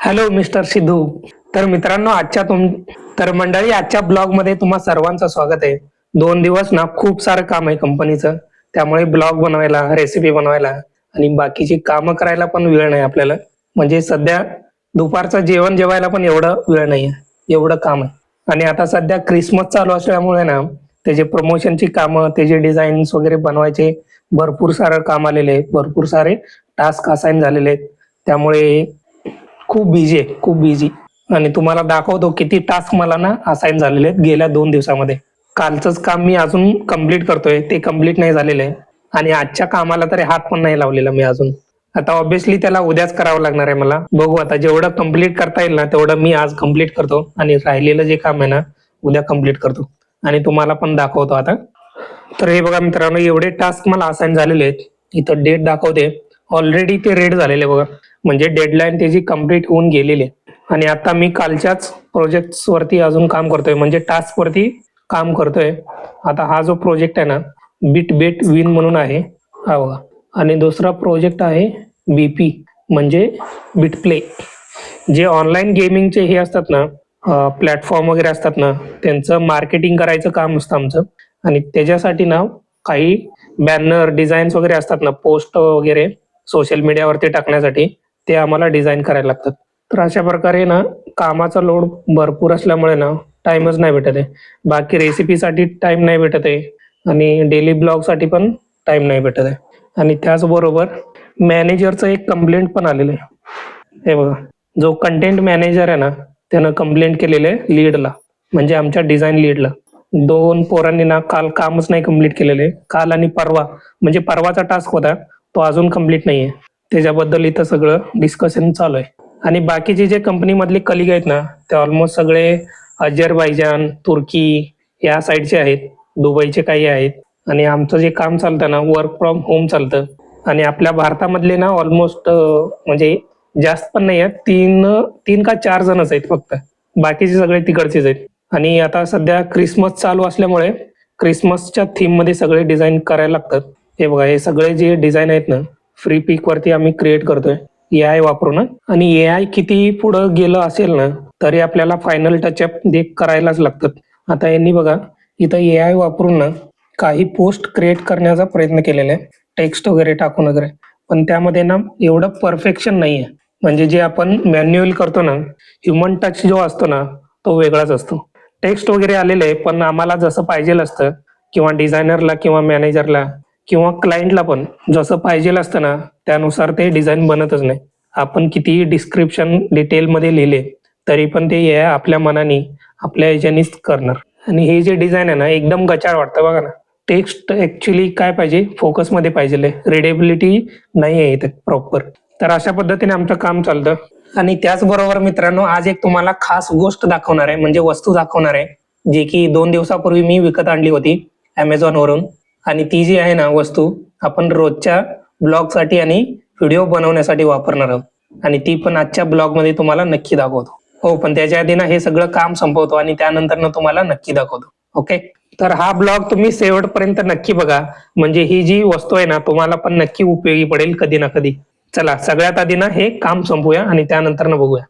Hello mister Sidhu. तर मित्रांनो, मंडळी, आजच्या ब्लॉग मध्ये तुम्हा सर्वांचं स्वागत आहे. 2 दिवस ना खूप सारं काम आहे कंपनीचं, त्यामुळे ब्लॉग बनवायला, रेसिपी बनवायला आणि बाकीची कामं करायला पण वेळ नाही आपल्याला. म्हणजे सध्या दुपारचं जेवण जेवायला पण एवढं वेळ नाही आहे, एवढं काम आहे. आणि आता सध्या क्रिसमस चालू असल्यामुळे ना त्याचे प्रमोशनची कामं, त्याचे डिझाईन्स वगैरे बनवायचे भरपूर सारं काम आलेले आहे, भरपूर सारे टास्क असाइन झालेले आहेत. त्यामुळे खूप बिझी आहे, खूप बिझी. आणि तुम्हाला दाखवतो किती टास्क मला ना असाइन झालेले आहेत गेल्या 2 दिवसामध्ये. कालचंच काम मी अजून कंप्लीट करतोय, ते कंप्लीट नाही झालेलं आहे. आणि आजच्या कामाला तरी हात पण नाही लावलेला मी अजून. आता ऑब्विसली त्याला उद्याच करावं लागणार आहे मला. बघू आता, जेवढं कंप्लीट करता येईल ना तेवढं मी आज कंप्लीट करतो आणि राहिलेलं जे काम आहे ना उद्या कंप्लीट करतो आणि तुम्हाला पण दाखवतो आता. तर हे बघा मित्रांनो, एवढे टास्क मला असाइन झालेले आहेत. इथं डेट दाखवते, ऑलरेडी ते रेड झालेले बघा. म्हणजे डेडलाईन त्याची कंप्लीट होऊन गेलेली आहे. आणि आता मी कालच्याच प्रोजेक्ट्स वरती अजून काम करतोय, म्हणजे टास्क वरती काम करतोय. आता हा जो प्रोजेक्ट आहे ना, बिट बेट विन म्हणून आहे, हा बघा. आणि दुसरा प्रोजेक्ट आहे बीपी, म्हणजे बिट प्ले. जे ऑनलाईन गेमिंगचे हे असतात ना, प्लॅटफॉर्म वगैरे असतात ना, त्यांचं मार्केटिंग करायचं काम असतं आमचं. आणि त्याच्यासाठी ना काही बॅनर डिझाईन्स वगैरे असतात ना, पोस्ट वगैरे सोशल मीडियावरती टाकण्यासाठी, ते आम्हाला डिझाईन करायला लागतात. तर अशा प्रकारे ना कामाचा लोड भरपूर असल्यामुळे ना टाइमच नाही भेटत आहे. बाकी रेसिपीसाठी टाइम नाही भेटत आहे आणि डेली ब्लॉगसाठी पण टाइम नाही भेटत आहे. आणि त्याचबरोबर मॅनेजरचं एक कंप्लेंट पण आलेलं आहे. हे बघा, जो कंटेंट मॅनेजर आहे ना त्यानं कंप्लेंट केलेलं आहे लीडला, म्हणजे आमच्या डिझाईन लीडला. 2 पोरांनी ना काल कामच नाही कंप्लीट केलेले, काल आणि परवा. म्हणजे परवाचा टास्क होता तो अजून कंप्लीट नाहीये. त्याच्याबद्दल इथं सगळं डिस्कशन चालू आहे. आणि बाकीचे जे कंपनीमधले कलिग आहेत ना, ते ऑलमोस्ट सगळे अझरबैजान, तुर्की या साईडचे आहेत, दुबईचे काही आहेत. आणि आमचं जे काम चालतं ना, वर्क फ्रॉम होम चालतं. आणि आपल्या भारतामधले ना ऑलमोस्ट म्हणजे जास्त पण नाही आहेत, 3 का 4 जणच आहेत फक्त. बाकीचे सगळे तिकडचेच आहेत. आणि आता सध्या क्रिसमस चालू असल्यामुळे क्रिसमसच्या थीम मध्ये सगळे डिझाईन करायला लागतात. हे बघा, हे सगळे जे डिझाईन आहेत ना, फ्री पिक वरती आम्ही क्रिएट करतोय AI वापरून. आणि AI किती पुढं गेलं असेल ना तरी आपल्याला फायनल टचअप दे करायलाच लागतात. आता यांनी बघा, इथं AI वापरून ना काही पोस्ट क्रिएट करण्याचा प्रयत्न केलेला आहे, टेक्स्ट वगैरे टाकून वगैरे. पण त्यामध्ये ना एवढं परफेक्शन नाहीये. म्हणजे जे आपण मॅन्युअल करतो ना, ह्युमन टच जो असतो ना तो वेगळाच असतो. टेक्स्ट वगैरे आलेलं आहे, पण आम्हाला जसं पाहिजेल असतं, किंवा डिझायनरला किंवा मॅनेजरला किंवा क्लायंटला पण जसं पाहिजेल असतं ना त्यानुसार ते डिझाईन बनतच नाही. आपण कितीही डिस्क्रिप्शन डिटेलमध्ये लिहिले तरी पण ते AI आपल्या मनाने, आपल्या ह्याच्यानेच करणार. आणि हे जे डिझाईन आहे ना एकदम गचाळ वाटतं बघा ना. टेक्स्ट ऍक्च्युली काय पाहिजे, फोकसमध्ये पाहिजे, रिडेबिलिटी नाही आहे इथे प्रॉपर. तर अशा पद्धतीने आमचं काम चालतं. आणि त्याचबरोबर मित्रांनो, आज एक तुम्हाला खास गोष्ट दाखवणार आहे, म्हणजे वस्तू दाखवणार आहे, जी की 2 दिवसापूर्वी मी विकत आणली होती Amazon वरून. आणि ती जी आहे ना वस्तू, आपण रोजच्या ब्लॉग साठी आणि व्हिडिओ बनवण्यासाठी वापरणार आहोत. आणि ती पण आजच्या ब्लॉग मध्ये तुम्हाला नक्की दाखवतो. हो, पण त्याच्या आधी ना हे सगळं काम संपवतो आणि त्यानंतर ना तुम्हाला नक्की दाखवतो. ओके, तर हा ब्लॉग तुम्ही शेवटपर्यंत नक्की बघा, म्हणजे ही जी वस्तू आहे ना तुम्हाला पण नक्की उपयोगी पडेल कधी ना कधी. चला, सगळ्यात आधी ना हे काम संपवूया आणि त्यानंतर ना बघूया.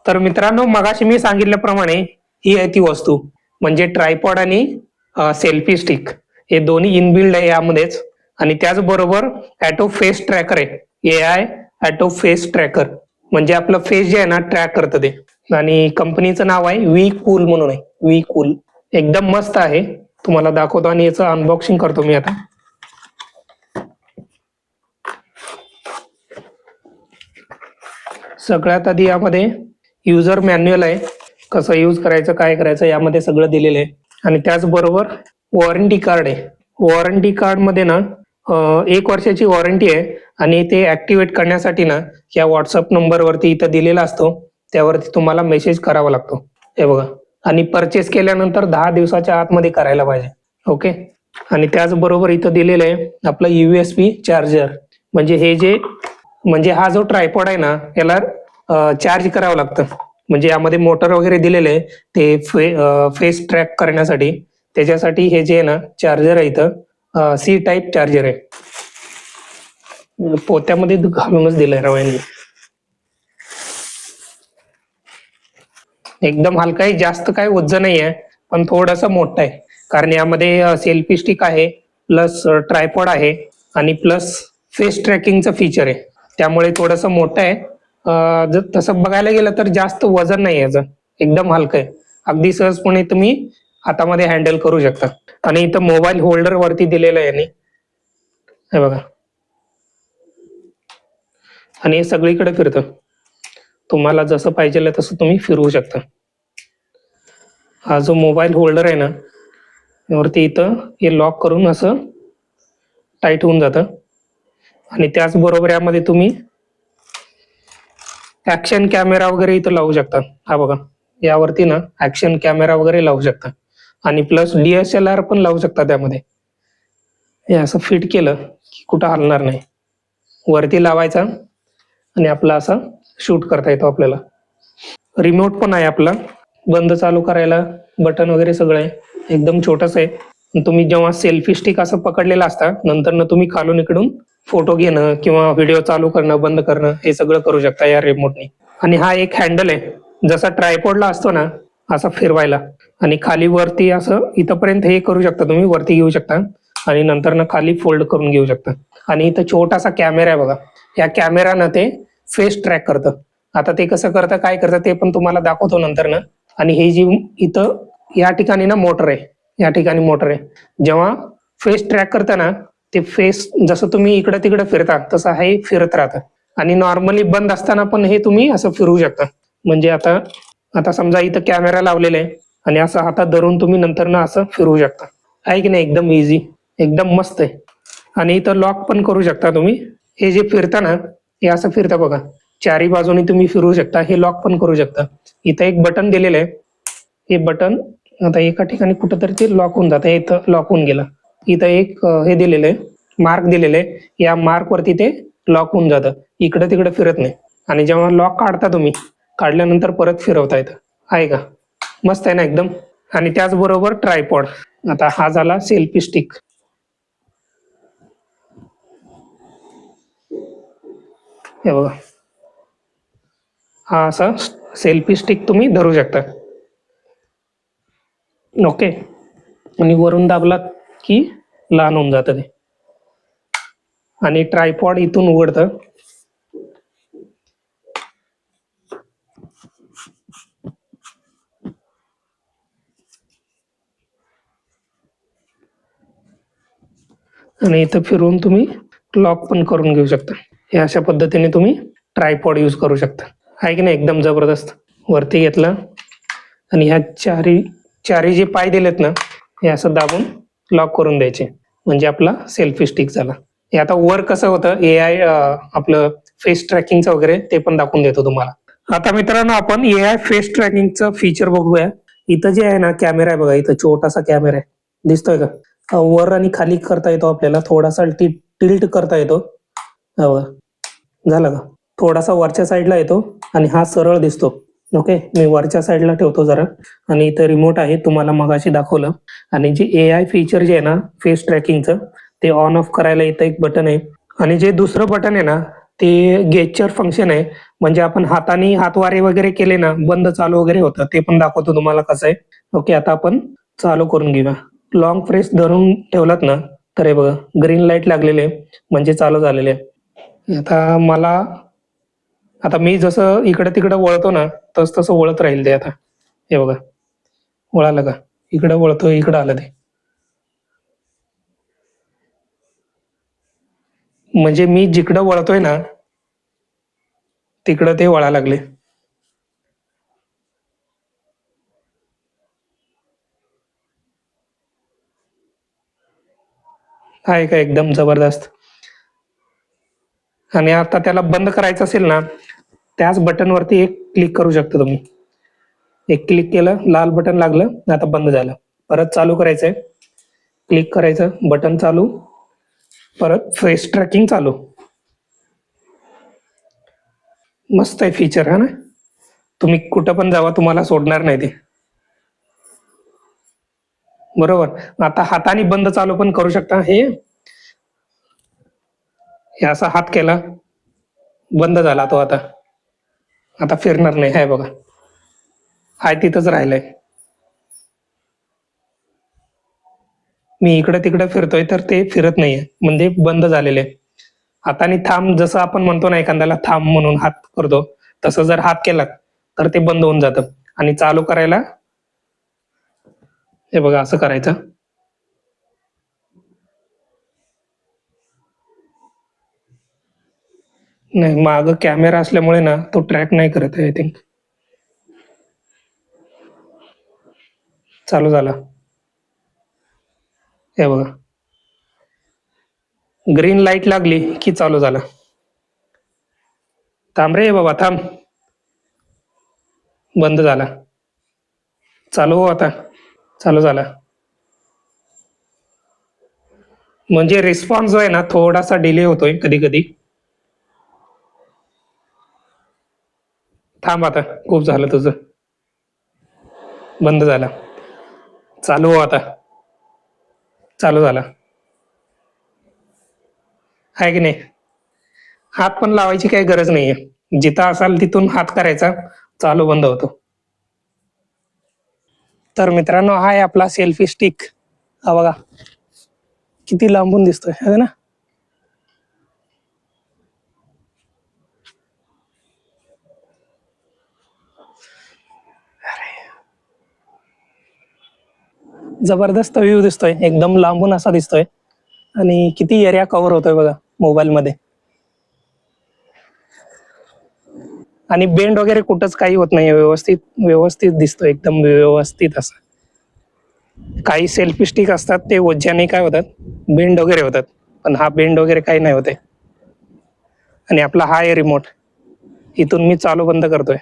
तर मित्रांनो, मगाशी मी सांगितल्याप्रमाणे ही आहे ती वस्तू, म्हणजे ट्रायपॉड आणि सेल्फी स्टिक. हे दोन्ही इनबिल्ड आहे यामध्येच. आणि त्याचबरोबर ॲटो फेस ट्रॅकर आहे, AI ॲटो फेस ट्रॅकर. म्हणजे आपलं फेस जे आहे ना ट्रॅक करतं ते. आणि कंपनीचं नाव आहे वी कूल म्हणून आहे, वी कूल. एकदम मस्त आहे, तुम्हाला दाखवतो आणि याचं अनबॉक्सिंग करतो मी आता. सगळ्यात आधी यामध्ये युजर मॅन्युअल आहे, कसं यूज करायचं, काय करायचं यामध्ये सगळं दिलेलं आहे. आणि त्याचबरोबर वॉरंटी कार्ड आहे. वॉरंटी कार्ड मध्ये ना 1 वर्षाची वॉरंटी आहे. आणि ते ऍक्टिव्हेट करण्यासाठी ना या व्हॉट्सअप नंबरवरती इथं दिलेला असतो, त्यावरती तुम्हाला मेसेज करावा लागतो. हे बघा, आणि परचेस केल्यानंतर 10 दिवसाच्या आतमध्ये करायला पाहिजे. ओके, आणि त्याचबरोबर इथं दिलेलं आहे आपलं USB चार्जर. म्हणजे हे जे म्हणजे हा जो ट्रायपॉड आहे ना याला चार्ज करावं लागतं. म्हणजे यामध्ये मोटर वगैरे दिलेले आहे ते फेस ट्रॅक करण्यासाठी. त्याच्यासाठी हे जे आहे ना चार्जर आहे इथं C टाईप चार्जर आहे. पोत्यामध्ये घालूनच दिलंय रवायने. एकदम हलका आहे, जास्त काय वजन नाही आहे, पण थोडासा मोठा आहे. कारण यामध्ये सेल्फी स्टिक आहे, प्लस ट्रायपॉड आहे आणि प्लस फेस ट्रॅकिंगचं फीचर आहे. त्यामुळे थोडंसं मोठं आहे. जर तसं बघायला गेलं तर जास्त वजन नाही याचं, एकदम हलकं आहे. अगदी सहजपणे तुम्ही हातामध्ये हँडल करू शकता. आणि इथं मोबाईल होल्डर वरती दिलेलं आहे यांनी, हे बघा. आणि हे सगळीकडे फिरतं, तुम्हाला जसं पाहिजे तसं तुम्ही फिरवू शकता. हा जो मोबाईल होल्डर आहे ना यावरती इथं हे लॉक करून असं टाईट होऊन जातं. आणि त्याचबरोबर यामध्ये तुम्ही ऍक्शन कॅमेरा वगैरे इथं लावू शकता. हा बघा, यावरती ना ऍक्शन कॅमेरा वगैरे लावू शकता आणि प्लस DSLR पण लावू शकता त्यामध्ये. हे असं फिट केलं की कुठं हलणार नाही. वरती लावायचा आणि आपला असा शूट करता येतो आपल्याला. रिमोट पण आहे आपला, बंद चालू करायला बटन वगैरे सगळं आहे. एकदम छोटंच आहे. तुम्ही जेव्हा सेल्फी स्टिक असं पकडलेलं असता नंतर तुम्ही खालून इकडून फोटो घेणं किंवा व्हिडिओ चालू करणं बंद करणं हे सगळं करू शकता या रिमोटने. आणि हा एक हँडल आहे, जसा ट्रायपॉडला असतो ना असा फिरवायला. आणि खाली वरती असं इथपर्यंत हे करू शकता, तुम्ही वरती घेऊ शकता आणि नंतर ना खाली फोल्ड करून घेऊ शकता. आणि इथं छोटासा कॅमेरा आहे बघा, या कॅमेरानं ते फेस ट्रॅक करतं. आता ते कसं करतं काय करतं ते पण तुम्हाला दाखवतो नंतर ना. आणि हे जी इथं या ठिकाणी ना मोटर आहे, या ठिकाणी मोटर आहे. जेव्हा फेस ट्रॅक करता ना ते फेस जसं तुम्ही इकडे तिकडे फिरता तसं हे फिरत राहतं. आणि नॉर्मली बंद असताना पण हे तुम्ही असं फिरवू शकता. म्हणजे आता आता समजा इथं कॅमेरा लावलेला आहे आणि असं हातात धरून तुम्ही नंतर ना असं फिरवू शकता. आहे की नाही, एकदम इझी, एकदम मस्त आहे. आणि इथं लॉक पण करू शकता तुम्ही. हे जे फिरता ना हे असं फिरतं बघा, चारी बाजूनी तुम्ही फिरवू शकता. हे लॉक पण करू शकता. इथं एक बटन दिलेलं आहे, हे बटन आता एका ठिकाणी कुठंतरी ते लॉक होऊन जातं. इथं लॉक होऊन गेलं. इथं एक हे दिलेलं आहे, मार्क दिलेलं आहे, या मार्क वरती ते लॉक होऊन जातं, इकडे तिकडे फिरत नाही. आणि जेव्हा लॉक काढता तुम्ही काढल्यानंतर परत फिरवता येतं. आहे का, मस्त आहे ना एकदम. आणि त्याचबरोबर ट्रायपॉड. आता हा झाला सेल्फी स्टिक. हे बघा, हा असा सेल्फी स्टिक तुम्ही धरू शकता. ओके. आणि वरून दाबलात की लहान होऊन जातं ते. आणि ट्रायपॉड इथून उघडतं. आणि इथं फिरवून तुम्ही लॉक पण करून घेऊ शकता. हे अशा पद्धतीने तुम्ही ट्रायपॉड यूज करू शकता. आहे की नाही, एकदम जबरदस्त. वरती घेतलं आणि ह्या चारी चारी जे पाय दिलेत ना हे असं दाबून लॉक करून द्यायचे, म्हणजे आपला सेल्फी स्टिक झाला. हे आता वर कसं होतं AI आपलं फेस ट्रॅकिंगचं वगैरे ते पण दाखवून देतो तुम्हाला. आता मित्रांनो आपण AI फेस ट्रॅकिंगचं फीचर बघूया. इथं जे आहे ना कॅमेरा आहे बघा, इथं छोटासा कॅमेरा आहे, दिसतोय का? वर आणि खाली करता येतो आपल्याला, थोडासा टिल्ट करता येतो. हा बघा, झालं का? थोडासा वरच्या साईडला येतो आणि हा सरळ दिसतो. ओके, मी वरच्या साईडला ठेवतो जरा. आणि इथं रिमोट आहे, तुम्हाला मगाशी दाखवलं. आणि जे AI फीचर जे आहे ना फेस ट्रॅकिंगचं ते ऑन ऑफ करायला इथं एक बटन आहे. आणि जे दुसरं बटन आहे ना ते गेस्चर फंक्शन आहे. म्हणजे आपण हाताने हातवारे वगैरे केले ना बंद चालू वगैरे होतं, ते पण दाखवतो तुम्हाला कसं आहे. ओके, आता आपण चालू करून घेऊया. लॉंग प्रेस धरून ठेवलात ना तर हे बघा ग्रीन लाईट लागलेले आहे, म्हणजे चालू झालेले आहे. आता मी जसं इकडे तिकडे वळतो ना तस तसं वळत राहील ते. आता हे बघा, वळालं का? इकडे वळतो, इकडं आलं ते. म्हणजे मी जिकडं वळतोय ना तिकडं ते वळायला लागले. आहे का, एकदम जबरदस्त. आणि आता त्याला बंद करायचं असेल ना त्याच बटन वरती एक क्लिक करू शकता तुम्ही. एक क्लिक केलं, लाल बटन लागलं, आता बंद झालं. परत चालू करायचंय, क्लिक करायचं, बटन चालू, परत फेस ट्रॅकिंग चालू. मस्त आहे फीचर, हा ना. तुम्ही कुठं पण जावा, तुम्हाला सोडणार नाही ते. बरोबर. आता हाताने बंद चालू पण करू शकता. हे असा हात केला, बंद झाला तो. आता आता फिरणार नाही. आहे बघा, हाय तिथंच राहिलंय. मी इकडे तिकडे फिरतोय तर ते फिरत नाहीये, म्हणजे बंद झालेले. हाताने थांब, जसं आपण म्हणतो ना एखाद्याला थांब म्हणून हात करतो, तसं जर हात केला तर ते बंद होऊन जातं. आणि चालू करायला हे बघा, असं करायचं. नाही, मागं कॅमेरा असल्यामुळे ना तो ट्रॅक नाही करत आहे, आय थिंक. चालू झाला. हे बघा, ग्रीन लाईट लागली की चालू झाला. थांब रे बाबा, थांब. बंद झाला. चालू हो आता. चालू झाला. म्हणजे रिस्पॉन्स जो आहे ना, थोडासा डिले होतोय कधी कधी. थांब आता, खूप झालं तुझं. बंद झाला. चालू हो आता. चालू झाला. आहे की नाही? हात पण लावायची काही गरज नाहीये. जिथं असाल तिथून हात करायचा, चालू बंद होतो. तर मित्रांनो, हा आहे आपला सेल्फी स्टिक. हा बघा, किती लांबून दिसतोय, है ना. जबरदस्त व्ह्यू दिसतोय, एकदम लांबून असा दिसतोय. आणि किती एरिया कव्हर होतोय बघा मोबाईल मध्ये. आणि बेंड वगैरे कुठंच काही होत नाहीये, व्यवस्थित व्यवस्थित दिसतोय, एकदम व्यवस्थित असं. काही सेल्फी स्टिक असतात ते ओझ्याने काय होतात, बेंड वगैरे होतात. पण हा बेंड वगैरे काही नाही होते. आणि आपला हा आहे रिमोट, इथून मी चालू बंद करतोय.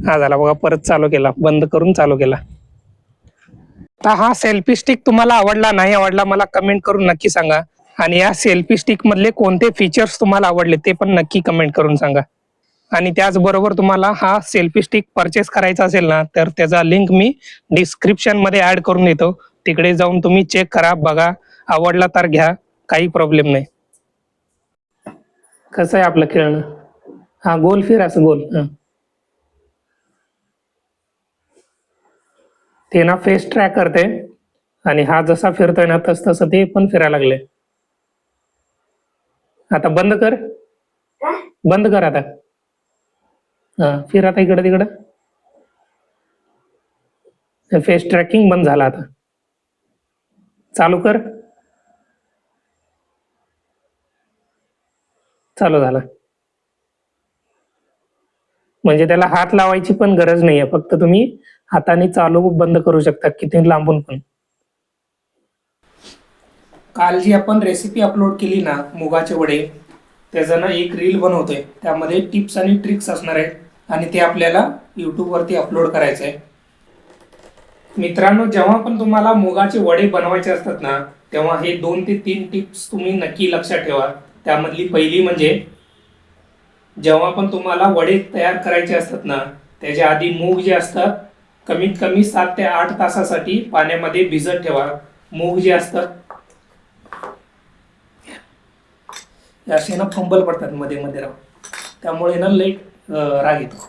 हा झाला बघा, परत चालू केला, बंद करून चालू केला. तर हा सेल्फी स्टिक तुम्हाला आवडला नाही आवडला मला कमेंट करून नक्की सांगा. आणि या सेल्फी स्टिक मधले कोणते फीचर्स तुम्हाला आवडले ते पण नक्की कमेंट करून सांगा. आणि त्याचबरोबर तुम्हाला हा सेल्फी स्टिक परचेस करायचा असेल ना, तर त्याचा लिंक मी डिस्क्रिप्शन मध्ये ऍड करून देतो. तिकडे जाऊन तुम्ही चेक करा, बघा, आवडला तर घ्या, काही प्रॉब्लेम नाही. कसं आहे आपलं खेळणं? हा, गोल फिर, असं गोल. ते ना फेस ट्रॅक करते, आणि हा जसा फिरतोय ना तस तसं ते पण फिरायला लागले. आता बंद कर. बंद कर आता. हा, फिर आता इकडे तिकडं. फेस ट्रॅकिंग बंद झाला. आता चालू कर. चालू झाला. म्हणजे त्याला हात लावायची पण गरज नाहीये, फक्त तुम्ही हाताने चालू बंद करू शकता किती लांबून पण. काल जी आपण रेसिपी अपलोड केली ना, मुगाचे वडे, त्याचं ना एक रील बनवतोय, त्यामध्ये टिप्स आणि ट्रिक्स असणार आहेत, आणि ते आपल्याला युट्यूब वरती अपलोड करायचं आहे. मित्रांनो, जेव्हा पण तुम्हाला मुगाचे वडे बनवायचे असतात ना, तेव्हा हे 2 ते 3 टिप्स तुम्ही नक्की लक्षात ठेवा. त्यामधली पहिली म्हणजे, जेव्हा पण तुम्हाला वडे तयार करायचे असतात ना, त्याच्या आधी मूग जे असतात कमीत कमी 7 ते 8 तासासाठी पाण्यामध्ये भिजत ठेवा. मूग जे असतात असे ना फंबल पडतात मध्ये मध्ये राहून, त्यामुळे ना लेट राग येतो.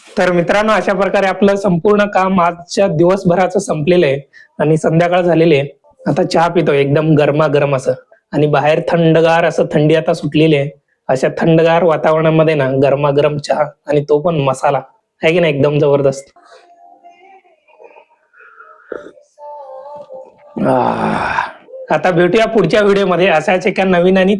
तर मित्रांनो, अशा प्रकारे आपलं संपूर्ण काम आजच्या दिवसभराचं संपलेलं आहे, आणि संध्याकाळ झालेली आहे. आता चहा पितोय एकदम गरमागरम असं. आणि बाहेर थंडगार असं, थंडी आता सुटलेली आहे. अशा थंडगार वातावरणामध्ये ना गरमागरम चहा, आणि तो पण मसाला, आहे की नाही, एकदम जबरदस्त. आता भेटूया पुढच्या व्हिडिओमध्ये अशाच एका नवीन आणि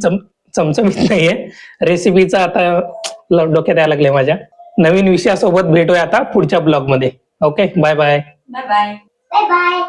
चमचमीत नाहीये रेसिपीचा, आता डोक्यात यायला लागले माझ्या, नवीन विषयासोबत भेटूया आता पुढच्या ब्लॉग मध्ये. Okay, bye bye. Bye bye. Bye bye.